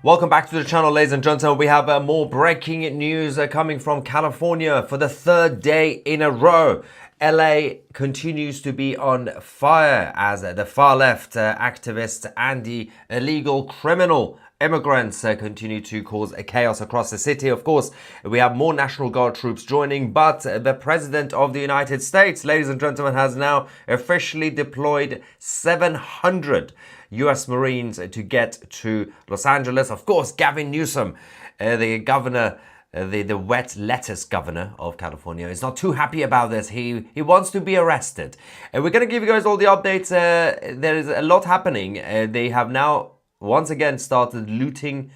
Welcome back to the channel, ladies and gentlemen. We have more breaking news coming from California for the third day in a row. LA continues to be on fire as the far left activists and the illegal criminal immigrants continue to cause chaos across the city. Of course, we have more National Guard troops joining, but the President of the United States, ladies and gentlemen, has now officially deployed 700 US Marines to get to Los Angeles. Of course, Gavin Newsom, the governor, the wet lettuce governor of California, is not too happy about this. He wants to be arrested. We're going to give you guys all the updates. There is a lot happening. They have now once again started looting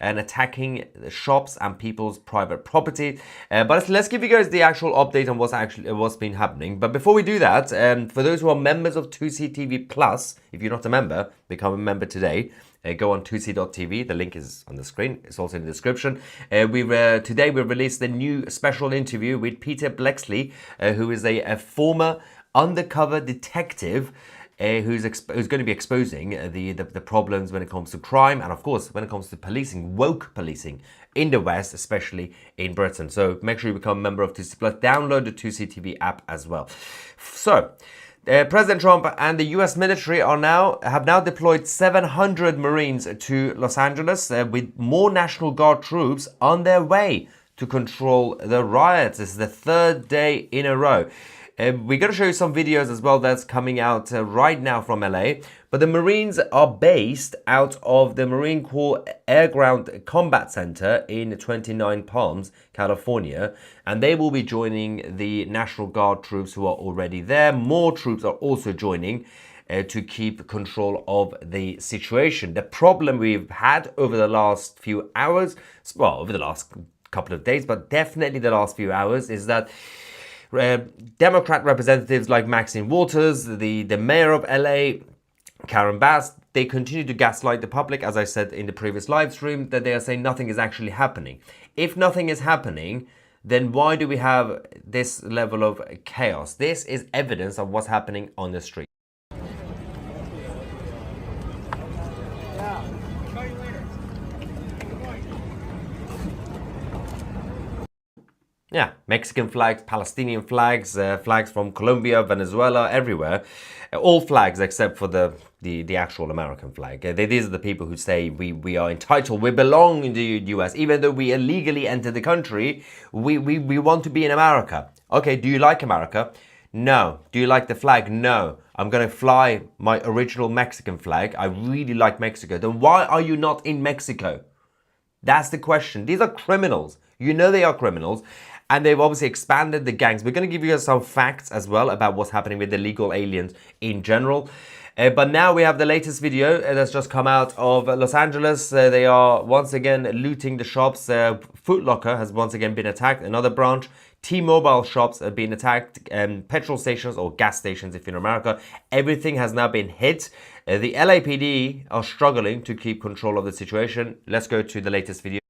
and attacking the shops and people's private property. But let's give you guys the actual update on what's been happening. But before we do that, for those who are members of 2CTV Plus, if you're not a member, become a member today. Go on 2c.tv. The link is on the screen. It's also in the description. Today we released the new special interview with Peter Bleksley, who is a former undercover detective who's going to be exposing the problems when it comes to crime and, of course, when it comes to policing, woke policing in the West, especially in Britain. So make sure you become a member of 2C Plus. Download the 2CTV app as well. So President Trump and the US military have now deployed 700 Marines to Los Angeles with more National Guard troops on their way to control the riots. This is the third day in a row. We're going to show you some videos as well that's coming out right now from LA. But the Marines are based out of the Marine Corps Air Ground Combat Center in 29 Palms, California. And they will be joining the National Guard troops who are already there. More troops are also joining to keep control of the situation. The problem we've had over the last few hours, well, over the last couple of days, but definitely the last few hours, is that Democrat representatives like Maxine Waters, the mayor of LA, Karen Bass, they continue to gaslight the public, as I said in the previous live stream, that they are saying nothing is actually happening. If nothing is happening, then why do we have this level of chaos? This is evidence of what's happening on the street. Yeah, Mexican flags, Palestinian flags, flags from Colombia, Venezuela, everywhere. All flags except for the actual American flag. These are the people who say we are entitled, we belong in the US. Even though we illegally entered the country, we want to be in America. Okay, do you like America? No. Do you like the flag? No. I'm going to fly my original Mexican flag. I really like Mexico. Then why are you not in Mexico? That's the question. These are criminals. You know they are criminals. And they've obviously expanded the gangs. We're going to give you guys some facts as well about what's happening with illegal aliens in general. But now we have the latest video that's just come out of Los Angeles. They are once again looting the shops. Foot Locker has once again been attacked. Another branch. T-Mobile shops have been attacked. Petrol stations or gas stations if you're in America. Everything has now been hit. The LAPD are struggling to keep control of the situation. Let's go to the latest video.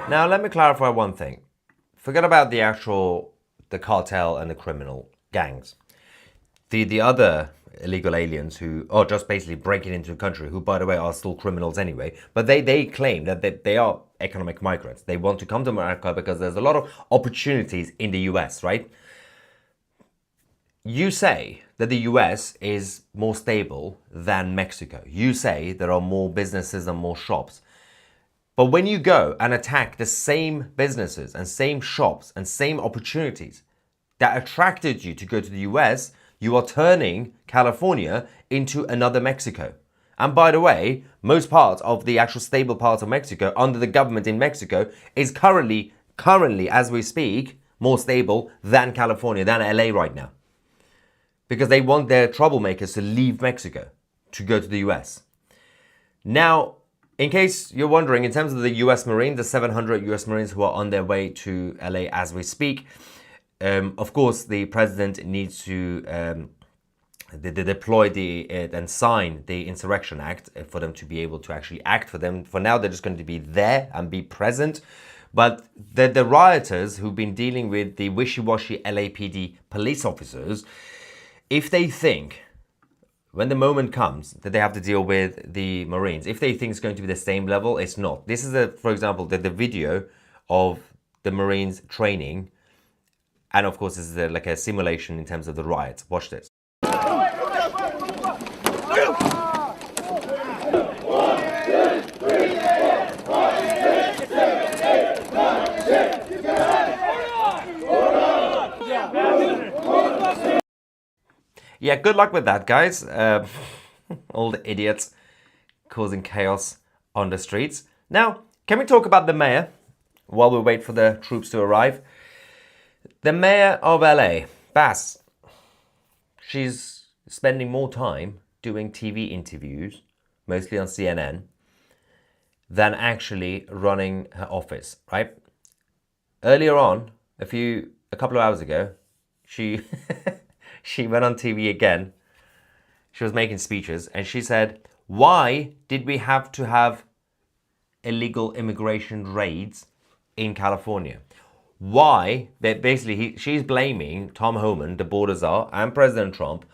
Now, let me clarify one thing. Forget about the cartel and the criminal gangs. The other illegal aliens who are just basically breaking into a country, who, by the way, are still criminals anyway, but they claim that they are economic migrants. They want to come to America because there's a lot of opportunities in the US, right? You say that the US is more stable than Mexico. You say there are more businesses and more shops. But when you go and attack the same businesses and same shops and same opportunities that attracted you to go to the US, you are turning California into another Mexico. And by the way, most parts of the actual stable parts of Mexico under the government in Mexico is currently, as we speak, more stable than California, than LA right now. Because they want their troublemakers to leave Mexico to go to the US. Now, in case you're wondering, in terms of the US Marines, the 700 US Marines who are on their way to LA as we speak, of course, the president needs to deploy and sign the Insurrection Act for them to be able to actually act for them. For now, they're just going to be there and be present. But the rioters who've been dealing with the wishy-washy LAPD police officers, if they think, when the moment comes that they have to deal with the Marines, if they think it's going to be the same level, it's not. This is, for example, the video of the Marines training. And of course, this is like a simulation in terms of the riots. Watch this. Yeah, good luck with that, guys. All the idiots causing chaos on the streets. Now, can we talk about the mayor while we wait for the troops to arrive? The mayor of LA, Bass, she's spending more time doing TV interviews, mostly on CNN, than actually running her office, right? Earlier on, a couple of hours ago, she she went on TV again. She was making speeches and she said, why did we have to have illegal immigration raids in California? Why? She's blaming Tom Homan, the border czar, and President Trump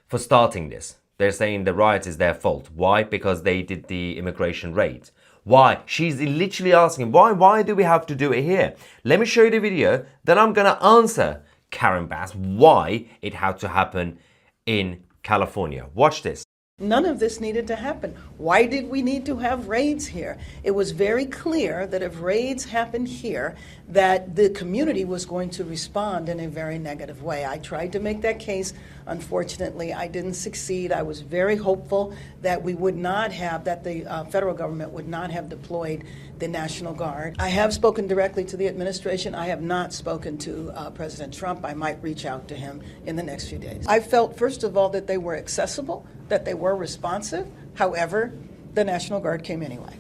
for starting this. They're saying the riot is their fault. Why? Because they did the immigration raids. Why? She's literally asking, why do we have to do it here? Let me show you the video, then I'm going to answer Karen Bass why it had to happen in California. Watch this. None of this needed to happen. Why did we need to have raids here? It was very clear that if raids happened here, that the community was going to respond in a very negative way. I tried to make that case. Unfortunately, I didn't succeed. I was very hopeful that we would not have, that the federal government would not have deployed the National Guard. I have spoken directly to the administration. I have not spoken to President Trump. I might reach out to him in the next few days. I felt, first of all, that they were accessible, that they were responsive. However, the National Guard came anyway.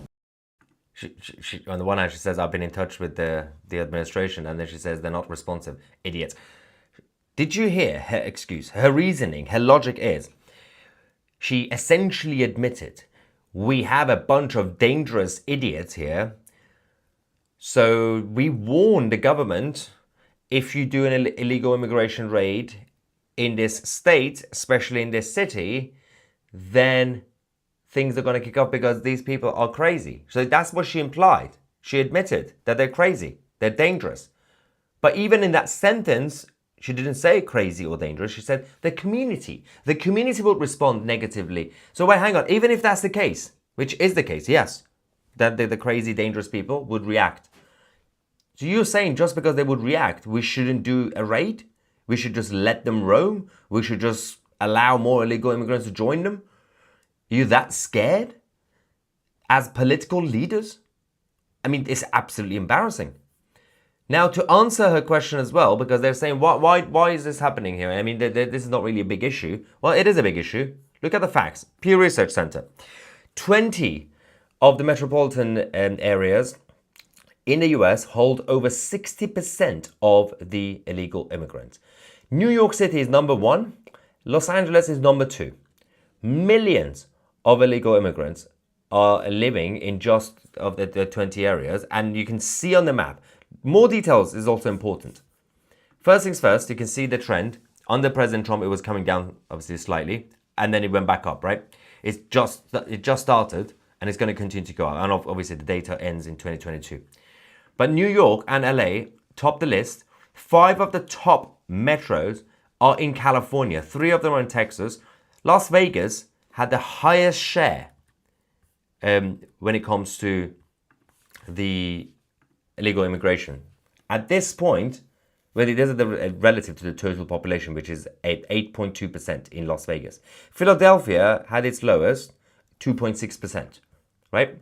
She on the one hand, she says, I've been in touch with the administration, and then she says they're not responsive. Idiots. Did you hear her excuse? Her reasoning, her logic is, she essentially admitted, we have a bunch of dangerous idiots here, so we warn the government, if you do an illegal immigration raid in this state, especially in this city, then things are going to kick off because these people are crazy. So that's what she implied. She admitted that they're crazy, they're dangerous. But even in that sentence, she didn't say crazy or dangerous. She said the community will respond negatively. So wait, hang on. Even if that's the case, which is the case, yes, that the crazy, dangerous people would react. So you're saying just because they would react, we shouldn't do a raid? We should just let them roam? We should just allow more illegal immigrants to join them? Are you that scared? As political leaders? I mean, it's absolutely embarrassing. Now, to answer her question as well, because they're saying, why is this happening here? I mean, this is not really a big issue. Well, it is a big issue. Look at the facts. Pew Research Center. 20 of the metropolitan areas in the US hold over 60% of the illegal immigrants. New York City is number 1. Los Angeles is number 2. Millions of illegal immigrants are living in just of the 20 areas, and you can see on the map. More details is also important. First things first, you can see the trend. Under President Trump, it was coming down obviously slightly, and then it went back up, right? It just started, and it's going to continue to go up. And obviously, the data ends in 2022. But New York and LA top the list. 5 of the top metros are in California. 3 of them are in Texas. Las Vegas had the highest share when it comes to the illegal immigration. At this point, well, it is relative to the total population, which is 8.2% in Las Vegas. Philadelphia had its lowest, 2.6%, right?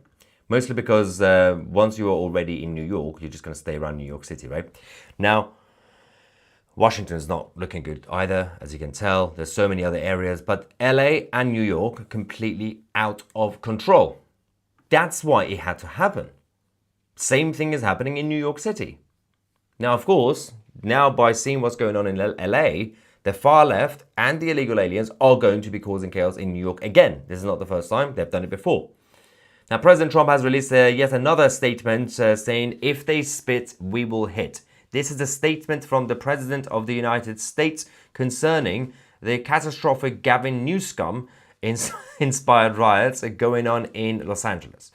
Mostly because once you are already in New York, you're just going to stay around New York City, right? Now, Washington's not looking good either, as you can tell. There's so many other areas, but LA and New York are completely out of control. That's why it had to happen. Same thing is happening in New York City. Now, of course, now by seeing what's going on in LA, the far left and the illegal aliens are going to be causing chaos in New York again. This is not the first time. They've done it before. Now, President Trump has released yet another statement saying, if they spit, we will hit. This is a statement from the President of the United States concerning the catastrophic Gavin Newsom inspired riots going on in Los Angeles.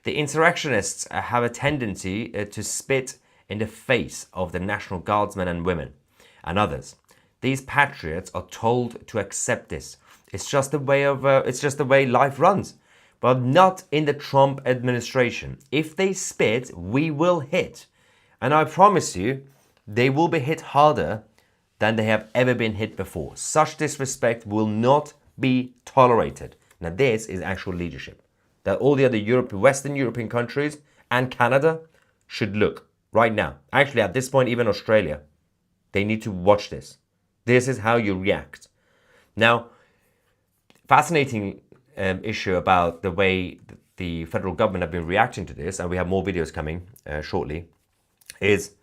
The insurrectionists have a tendency to spit in the face of the National Guardsmen and women and others. These patriots are told to accept this. It's just the way life runs. But not in the Trump administration. If they spit, we will hit. And I promise you, they will be hit harder than they have ever been hit before. Such disrespect will not be tolerated. Now, this is actual leadership that all the other Western European countries and Canada should look right now. Actually, at this point, even Australia, they need to watch this. This is how you react. Now, fascinating issue about the way the federal government have been reacting to this, and we have more videos coming shortly, is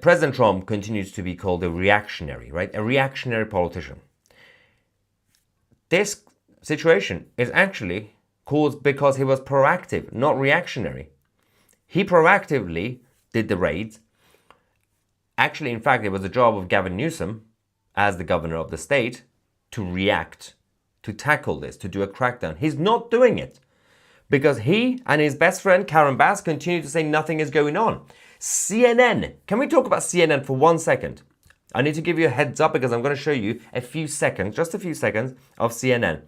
President Trump continues to be called a reactionary, right? A reactionary politician. This situation is actually caused because he was proactive, not reactionary. He proactively did the raids. Actually, in fact, it was the job of Gavin Newsom as the governor of the state to react, to tackle this, to do a crackdown. He's not doing it because he and his best friend Karen Bass continue to say nothing is going on. CNN, can we talk about CNN for 1 second? I need to give you a heads up because I'm going to show you a few seconds, just a few seconds of CNN.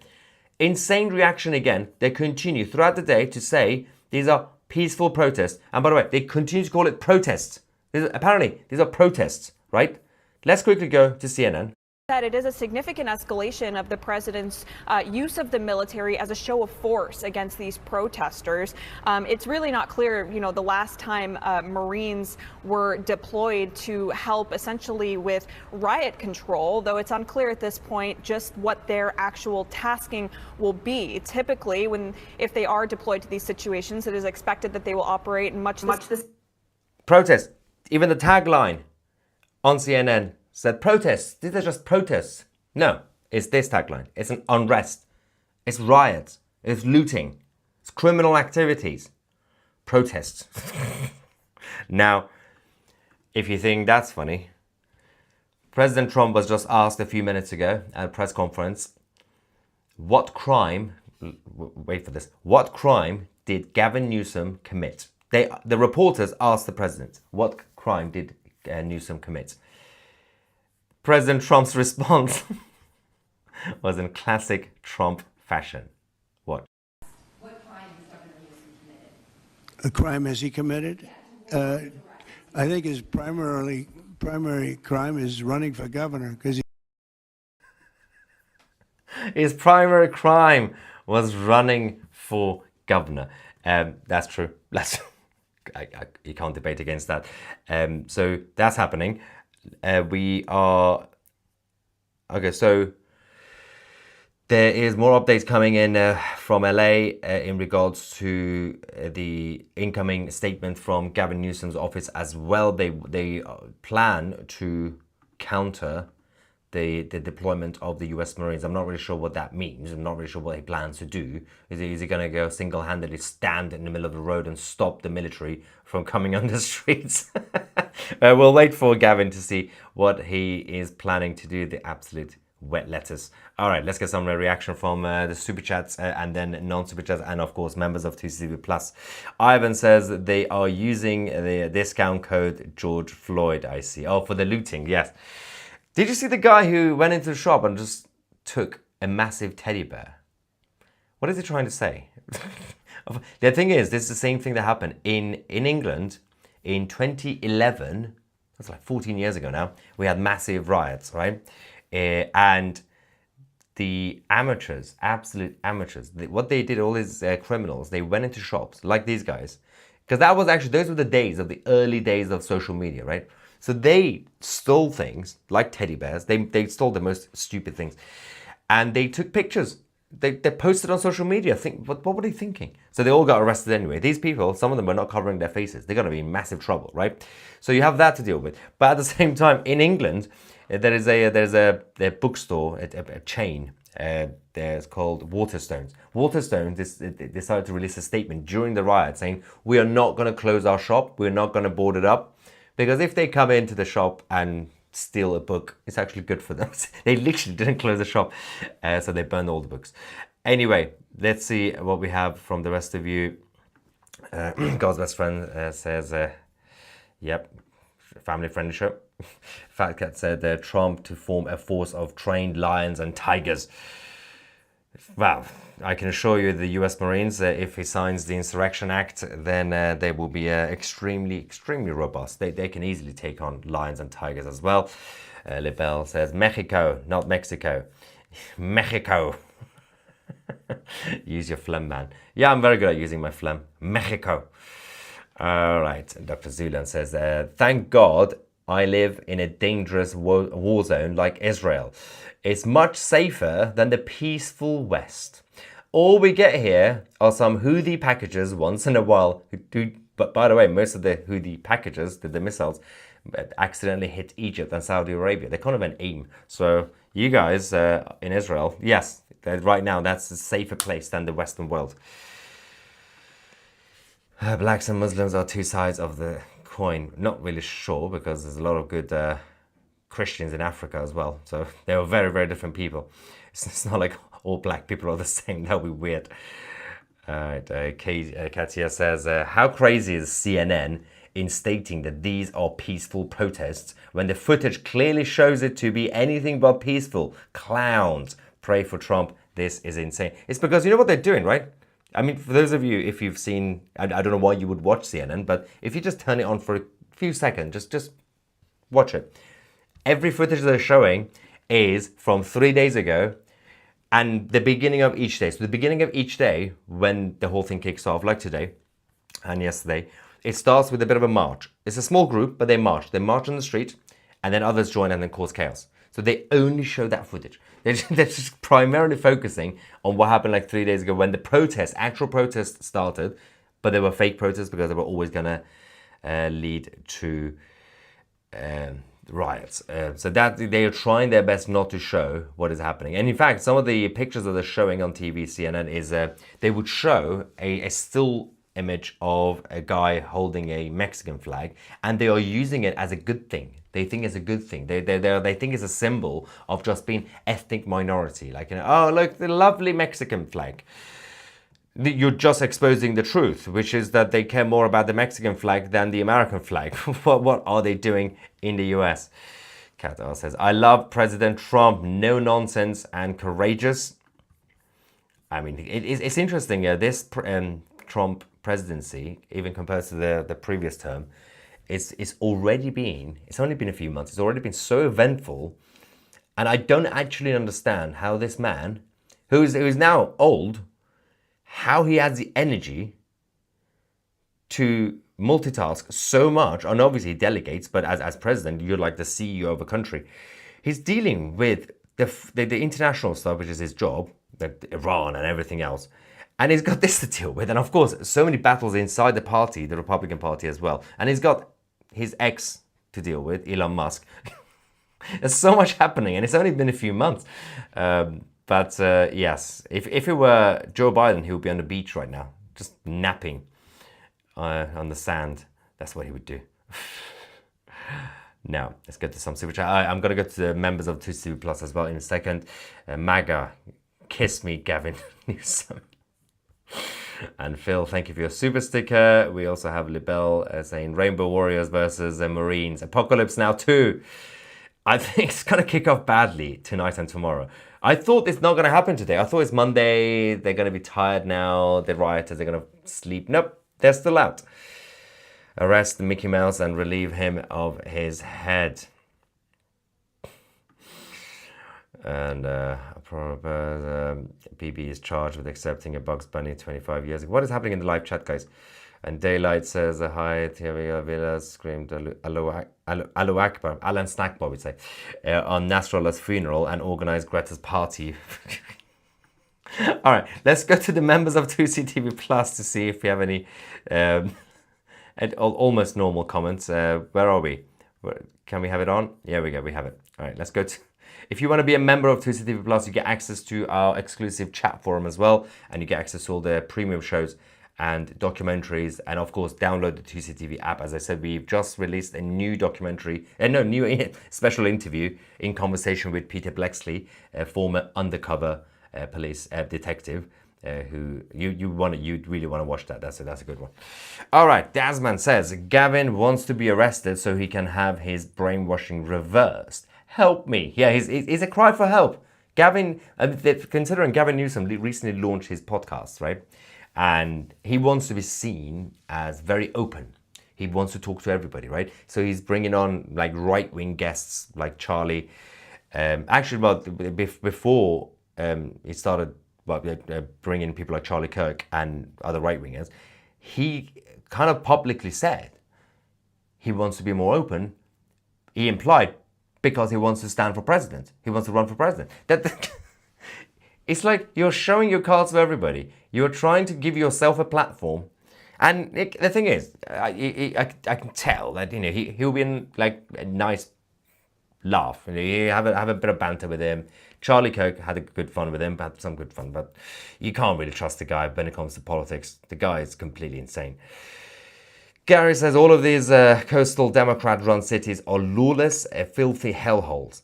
Insane reaction again. They continue throughout the day to say these are peaceful protests. And by the way, they continue to call it protests. Apparently, these are protests, right? Let's quickly go to CNN. That it is a significant escalation of the president's use of the military as a show of force against these protesters. It's really not clear, the last time Marines were deployed to help essentially with riot control, though it's unclear at this point just what their actual tasking will be. Typically, if they are deployed to these situations, it is expected that they will operate in much this protest. Even the tagline on CNN said protests. These are just protests. No, it's this tagline. It's an unrest. It's riots. It's looting. It's criminal activities. Protests. Now, if you think that's funny, President Trump was just asked a few minutes ago at a press conference, what crime did Gavin Newsom commit? The reporters asked the president, what crime did Newsom commit? President Trump's response was in classic Trump fashion. What? What crime has Governor Newsom committed? A crime has he committed? I think his primary crime is running for governor because his primary crime was running for governor. That's true. You can't debate against that. So that's happening. We are okay. So there is more updates coming in from LA in regards to the incoming statement from Gavin Newsom's office as well. They plan to counter the deployment of the US Marines. I'm not really sure what that means. I'm not really sure what he plans to do. Is he going to go single-handedly stand in the middle of the road and stop the military from coming on the streets? We'll wait for Gavin to see what he is planning to do. The absolute wet lettuce. All right, let's get some reaction from the super chats and then non-super chats, and of course members of 2CV Plus. Ivan says that they are using the discount code George Floyd. I see. Oh, for the looting, yes. Did you see the guy who went into the shop and just took a massive teddy bear? What is he trying to say? The thing is, this is the same thing that happened in England in 2011. That's like 14 years ago now. We had massive riots, right? And the amateurs, absolute amateurs, what they did, all these criminals, they went into shops like these guys. Because that was actually, those were the days of the early days of social media, right? So they stole things like teddy bears. They stole the most stupid things. And they took pictures. They posted on social media. What were they thinking? So they all got arrested anyway. These people, some of them were not covering their faces. They're going to be in massive trouble, right? So you have that to deal with. But at the same time, in England, there's a bookstore, a chain. There's called Waterstones. Waterstones decided to release a statement during the riot saying, we are not going to close our shop. We're not going to board it up. Because if they come into the shop and steal a book, it's actually good for them. They literally didn't close the shop, so they burned all the books. Anyway, let's see what we have from the rest of you. God's best friend says, yep, family friendly show. Fat Cat said, Trump to form a force of trained lions and tigers. Well, I can assure you the US Marines, if he signs the Insurrection Act, then they will be extremely, extremely robust. They can easily take on lions and tigers as well. Lebel says, Mexico, not Mexico. Mexico. Use your phlegm, man. Yeah, I'm very good at using my phlegm. Mexico. All right. Dr. Zulan says, thank God I live in a dangerous war zone like Israel. It's much safer than the peaceful West. All we get here are some Houthi packages once in a while. But by the way, most of the Houthi packages, the missiles, accidentally hit Egypt and Saudi Arabia. They kind of an aim. So you guys in Israel, yes, right now that's a safer place than the Western world. Blacks and Muslims are two sides of the coin. Not really sure, because there's a lot of good Christians in Africa as well. So they were very, very different people. It's not like all black people are the same. That would be weird. Katia says, how crazy is CNN in stating that these are peaceful protests when the footage clearly shows it to be anything but peaceful? Clowns. Pray for Trump. This is insane. It's because you know what they're doing, right? I mean, for those of you, if you've seen, I don't know why you would watch CNN, but if you just turn it on for a few seconds, just watch it. Every footage they're showing is from 3 days ago and the beginning of each day. So the beginning of each day, when the whole thing kicks off, like today and yesterday, it starts with a bit of a march. It's a small group, but they march. They march on the street, and then others join and then cause chaos. So they only show that footage. They're just primarily focusing on what happened like 3 days ago when the protest, actual protest started, but they were fake protests because they were always going to lead to riots. So that they are trying their best not to show what is happening. And in fact, some of the pictures that they're showing on TV, CNN, is they would show a still image of a guy holding a Mexican flag, and they are using it as a good thing. They think it's a good thing. They think it's a symbol of just being ethnic minority. Like, you know, oh, look, the lovely Mexican flag. You're just exposing the truth, which is that they care more about the Mexican flag than the American flag. What are they doing in the US? Katar says, I love President Trump, no nonsense and courageous. I mean, it's interesting. This Trump presidency, even compared to the previous term, it's only been a few months. It's already been so eventful. And I don't actually understand how this man, who's now old, how he has the energy to multitask so much, and obviously he delegates, but as president, you're like the CEO of a country. He's dealing with the international stuff, which is his job, Iran and everything else. And he's got this to deal with. And of course, so many battles inside the party, the Republican Party as well. And he's got his ex to deal with, Elon Musk. There's so much happening, and it's only been a few months. But yes, if it were Joe Biden, he would be on the beach right now, just napping on the sand. That's what he would do. Now, let's get to some super chat. I'm going to go to the members of 2CV Plus as well in a second. MAGA, kiss me, Gavin Newsom. And Phil, thank you for your super sticker. We also have Libel saying Rainbow Warriors versus Marines. Apocalypse Now 2. I think it's going to kick off badly tonight and tomorrow. I thought it's not going to happen today. I thought it's Monday. They're going to be tired now. The rioters are going to sleep. Nope, they're still out. Arrest Mickey Mouse and relieve him of his head. And BB is charged with accepting a Bugs Bunny 25 years ago. What is happening in the live chat, guys? And Daylight says, hi, Tia Villas screamed Allahu Akbar, Alan Snackbar would say, on Nasrallah's funeral and organized Greta's party. All right, let's go to the members of 2CTV Plus to see if we have any almost normal comments. Where are we? Can we have it on? Yeah, we go. We have it. All right, let's go to... If you want to be a member of 2CTV Plus, you get access to our exclusive chat forum as well, and you get access to all the premium shows and documentaries, and of course, download the 2CTV app. As I said, we've just released a new documentary, new special interview in conversation with Peter Blexley, a former undercover police detective, who you really want to watch that. That's a good one. All right, Dasman says Gavin wants to be arrested so he can have his brainwashing reversed. Help me. Yeah, he's a cry for help. Gavin, considering Gavin Newsom recently launched his podcast, right? And he wants to be seen as very open. He wants to talk to everybody, right? So he's bringing on like right-wing guests like Charlie. Before he started bringing people like Charlie Kirk and other right-wingers, he kind of publicly said he wants to be more open. He implied because he wants to stand for president. He wants to run for president. It's like you're showing your cards to everybody. You're trying to give yourself a platform. And the thing is, I can tell that, he'll be in like a nice laugh. You have a bit of banter with him. Charlie Kirk had a good fun with him, had some good fun, but you can't really trust the guy when it comes to politics. The guy is completely insane. Gary says all of these coastal Democrat-run cities are lawless, filthy hellholes.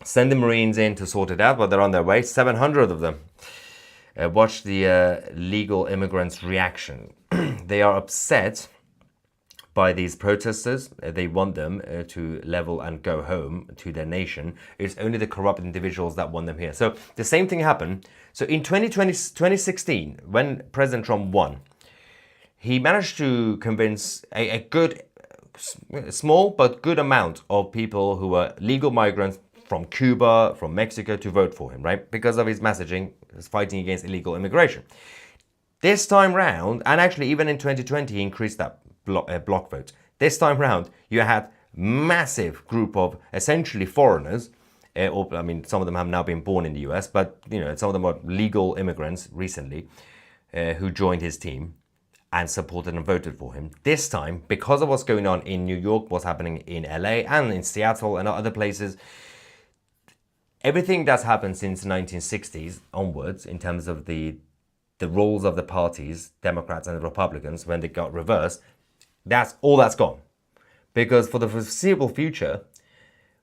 Send the Marines in to sort it out, but they're on their way. 700 of them. Watch the legal immigrants' reaction. They are upset by these protesters. They want them to level and go home to their nation. It's only the corrupt individuals that want them here. So the same thing happened. So in 2016, when President Trump won, he managed to convince a good, small but good amount of people who were legal migrants from Cuba, from Mexico, to vote for him, right? Because of his messaging, his fighting against illegal immigration. This time round, and actually even in 2020, he increased that block vote. This time round, you had massive group of essentially foreigners, some of them have now been born in the US, but some of them are legal immigrants recently, who joined his team and supported and voted for him. This time, because of what's going on in New York, what's happening in LA and in Seattle and other places, everything that's happened since the 1960s onwards in terms of the roles of the parties, Democrats and the Republicans, when they got reversed, that's gone. Because for the foreseeable future,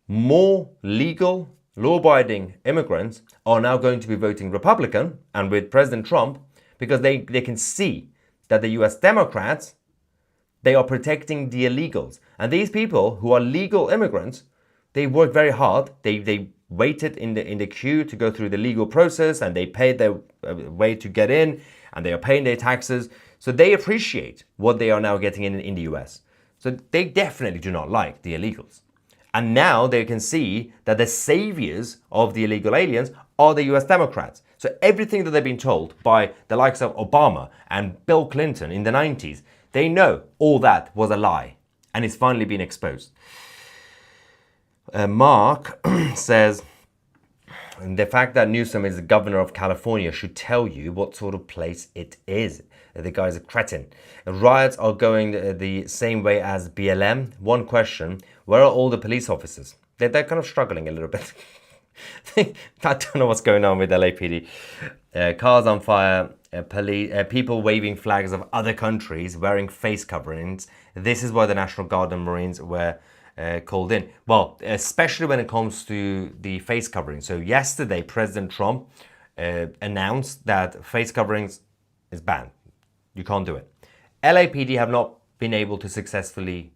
more legal, law-abiding immigrants are now going to be voting Republican and with President Trump, because they can see that the US Democrats, they are protecting the illegals. And these people who are legal immigrants, they work very hard. They waited in the queue to go through the legal process, and they paid their way to get in, and they are paying their taxes. So they appreciate what they are now getting in the US. So they definitely do not like the illegals. And now they can see that the saviors of the illegal aliens are the US Democrats. So everything that they've been told by the likes of Obama and Bill Clinton in the 90s, they know all that was a lie, and it's finally been exposed. Mark says, the fact that Newsom is the governor of California should tell you what sort of place it is. The guy's a cretin. Riots are going the same way as BLM. One question, where are all the police officers? they're kind of struggling a little bit. I don't know what's going on with LAPD. Cars on fire, people waving flags of other countries, wearing face coverings. This is why the National Guard and Marines were called in. Well, especially when it comes to the face covering. So yesterday, President Trump announced that face coverings is banned. You can't do it. LAPD have not been able to successfully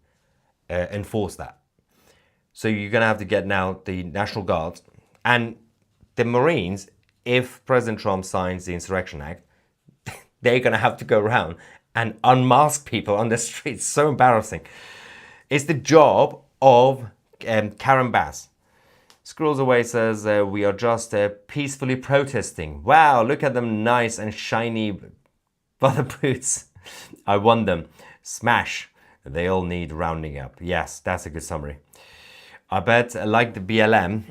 enforce that. So you're going to have to get now the National Guard and the Marines. If President Trump signs the Insurrection Act, they're going to have to go around and unmask people on the streets. So embarrassing. It's the job of Karen Bass. Scrolls away, says, we are just peacefully protesting. Wow, look at them nice and shiny butter boots. I won them. Smash. They all need rounding up. Yes, that's a good summary. I bet, like the BLM,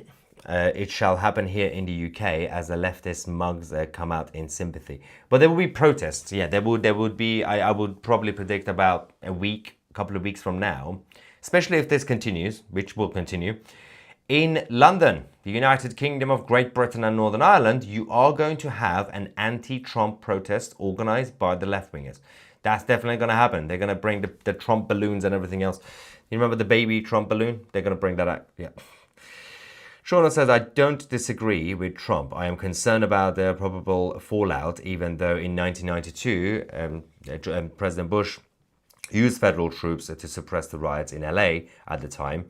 it shall happen here in the UK as the leftist mugs come out in sympathy. But there will be protests. Yeah, there would be. I would probably predict about a couple of weeks from now, especially if this continues, which will continue. In London, the United Kingdom of Great Britain and Northern Ireland, you are going to have an anti-Trump protest organized by the left-wingers. That's definitely going to happen. They're going to bring the Trump balloons and everything else. You remember the baby Trump balloon? They're going to bring that out. Yeah. Shauna says, I don't disagree with Trump. I am concerned about the probable fallout, even though in 1992, President Bush used federal troops to suppress the riots in LA at the time.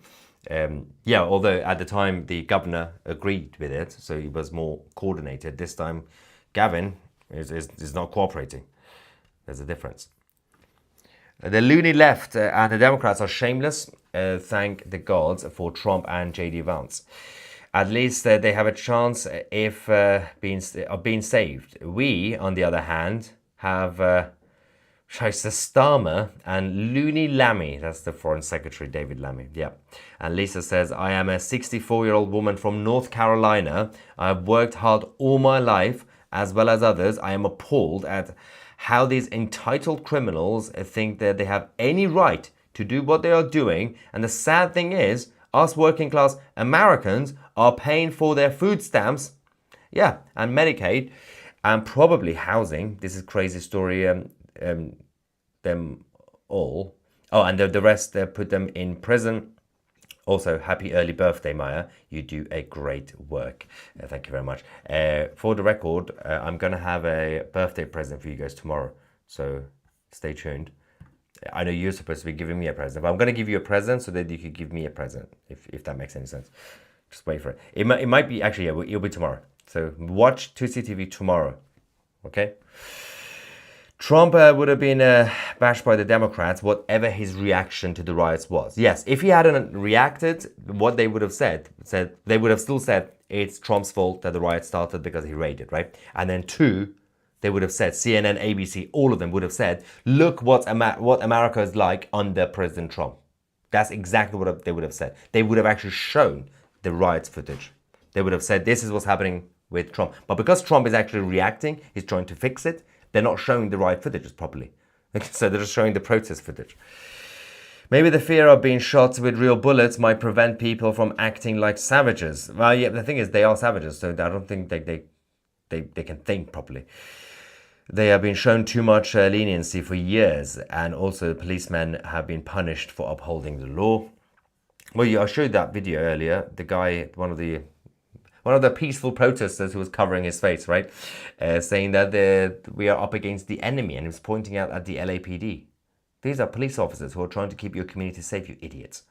Although at the time the governor agreed with it, so he was more coordinated. This time, Gavin is not cooperating. There's a difference. The loony left and the Democrats are shameless. Thank the gods for Trump and J.D. Vance. At least they have a chance of being saved. We, on the other hand, have Scheisse Starmer and Looney Lammy. That's the Foreign Secretary, David Lammy. Yeah. And Lisa says, I am a 64-year-old woman from North Carolina. I have worked hard all my life, as well as others. I am appalled at how these entitled criminals think that they have any right to do what they are doing. And the sad thing is, us working class Americans are paying for their food stamps, and Medicaid, and probably housing. This is a crazy story. Them all. Oh, and the rest, put them in prison. Also, happy early birthday, Maya. You do a great work. Thank you very much. For the record, I'm going to have a birthday present for you guys tomorrow. So stay tuned. I know you're supposed to be giving me a present, but I'm going to give you a present so that you could give me a present, if that makes any sense. Just wait for it. It might be, actually, it'll be tomorrow. So watch 2CTV tomorrow. Okay? Trump would have been bashed by the Democrats, whatever his reaction to the riots was. Yes, if he hadn't reacted, what they would have said they would have still said it's Trump's fault that the riot started because he raided, right? And then two, they would have said, CNN, ABC, all of them would have said, look what America is like under President Trump. That's exactly what they would have said. They would have actually shown the riots footage. They would have said, this is what's happening with Trump. But because Trump is actually reacting, he's trying to fix it, they're not showing the riot footage properly. So they're just showing the protest footage. Maybe the fear of being shot with real bullets might prevent people from acting like savages. Well, yeah, the thing is, they are savages, so I don't think they can think properly. They have been shown too much leniency for years, and also policemen have been punished for upholding the law. Well, I showed that video earlier. The guy, one of the peaceful protesters who was covering his face, right? Saying that we are up against the enemy, and he was pointing out at the LAPD. These are police officers who are trying to keep your community safe, you idiots.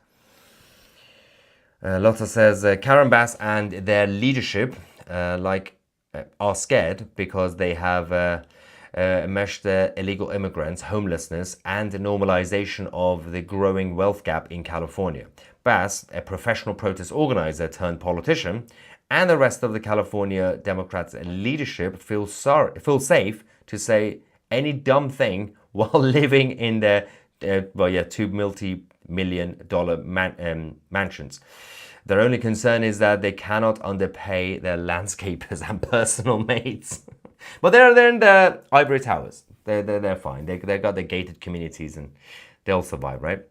Lotta says, Karen Bass and their leadership are scared because they have meshed illegal immigrants, homelessness, and the normalization of the growing wealth gap in California. Bass, a professional protest organizer turned politician, and the rest of the California Democrats' leadership feel safe to say any dumb thing while living in their $2 multi-million-dollar mansions. Their only concern is that they cannot underpay their landscapers and personal maids. But they're in the ivory towers. They're fine. They got the gated communities and they'll survive, right?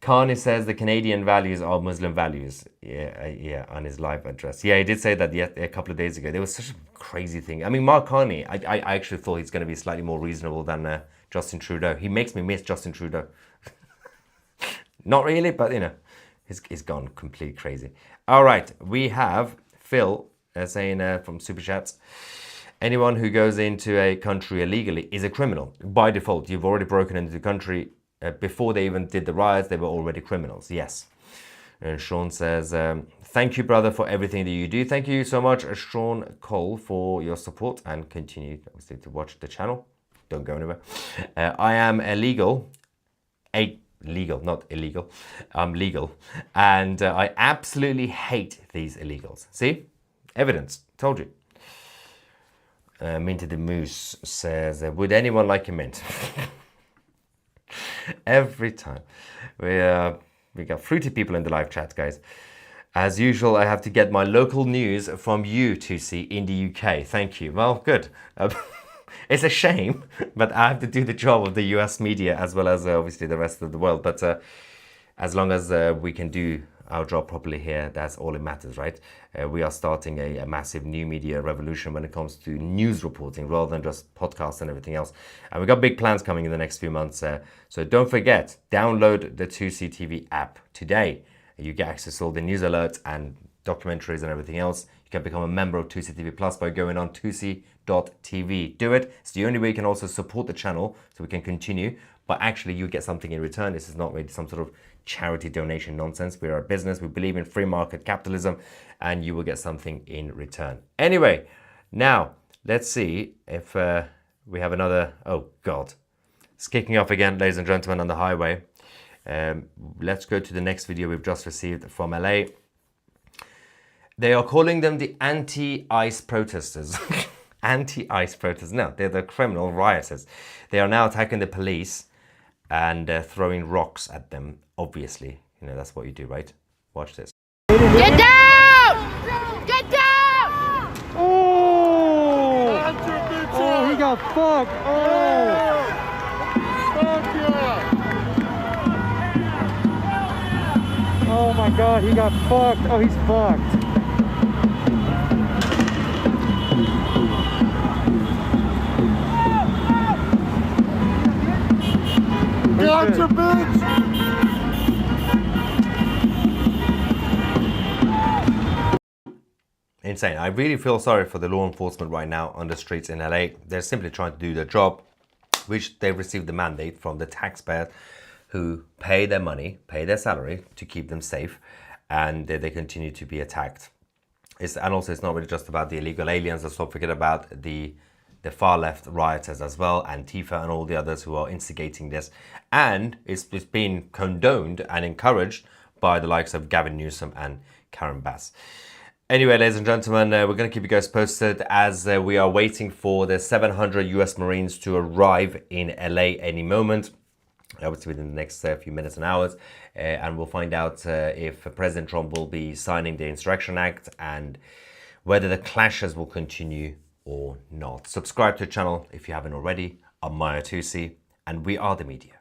Carney says the Canadian values are Muslim values. Yeah, on his live address. Yeah, he did say that a couple of days ago. There was such a crazy thing. I mean, Mark Carney, I actually thought he's going to be slightly more reasonable than Justin Trudeau. He makes me miss Justin Trudeau. Not really, but you know, he's gone completely crazy. All right, we have Phil saying from Super Chats, anyone who goes into a country illegally is a criminal. By default, you've already broken into the country. Before they even did the riots, they were already criminals. Yes. And Sean says, thank you, brother, for everything that you do. Thank you so much, Sean Cole, for your support, and continue, obviously, to watch the channel. Don't go anywhere. I am legal, not illegal. I'm legal. And I absolutely hate these illegals. See? Evidence. Told you. Minty the Moose says, would anyone like a mint? Every time. We got fruity people in the live chat, guys. As usual, I have to get my local news from you, 2C, in the UK. Thank you. Well, good. It's a shame, but I have to do the job of the US media as well as obviously the rest of the world. But as long as we can do our job properly here, that's all it matters, right? We are starting a massive new media revolution when it comes to news reporting rather than just podcasts and everything else. And we've got big plans coming in the next few months. So don't forget, download the 2CTV app today. You get access to all the news alerts and documentaries and everything else. You can become a member of 2CTV Plus by going on 2c.tv. Do it. It's the only way you can also support the channel so we can continue. But actually, you get something in return. This is not really some sort of charity donation nonsense. We're a business. We believe in free market capitalism, and you will get something in return. Anyway, now let's see if we have another. Oh, God. It's kicking off again, ladies and gentlemen, on the highway. Let's go to the next video we've just received from LA. They are calling them the anti-ICE protesters. Anti-ICE protesters. No, they're the criminal rioters. They are now attacking the police and throwing rocks at them, obviously. You know, that's what you do, right? Watch this. Get down! Get down! Oh! Oh, he got fucked! Oh! Fuck yeah! Oh my god, he got fucked! Oh, he's fucked! Gotcha, bitch! Insane. I really feel sorry for the law enforcement right now on the streets in LA. They're simply trying to do their job, which they've received the mandate from the taxpayers who pay their money, pay their salary to keep them safe, and they continue to be attacked. And also, it's not really just about the illegal aliens. Let's not forget about the far left rioters as well, Antifa and all the others who are instigating this. And it's been condoned and encouraged by the likes of Gavin Newsom and Karen Bass. Anyway, ladies and gentlemen, we're going to keep you guys posted as we are waiting for the 700 US Marines to arrive in LA any moment, obviously within the next few minutes and hours. And we'll find out if President Trump will be signing the Insurrection Act and whether the clashes will continue or not. Subscribe to the channel if you haven't already. I'm Maya 2C, and we are the media.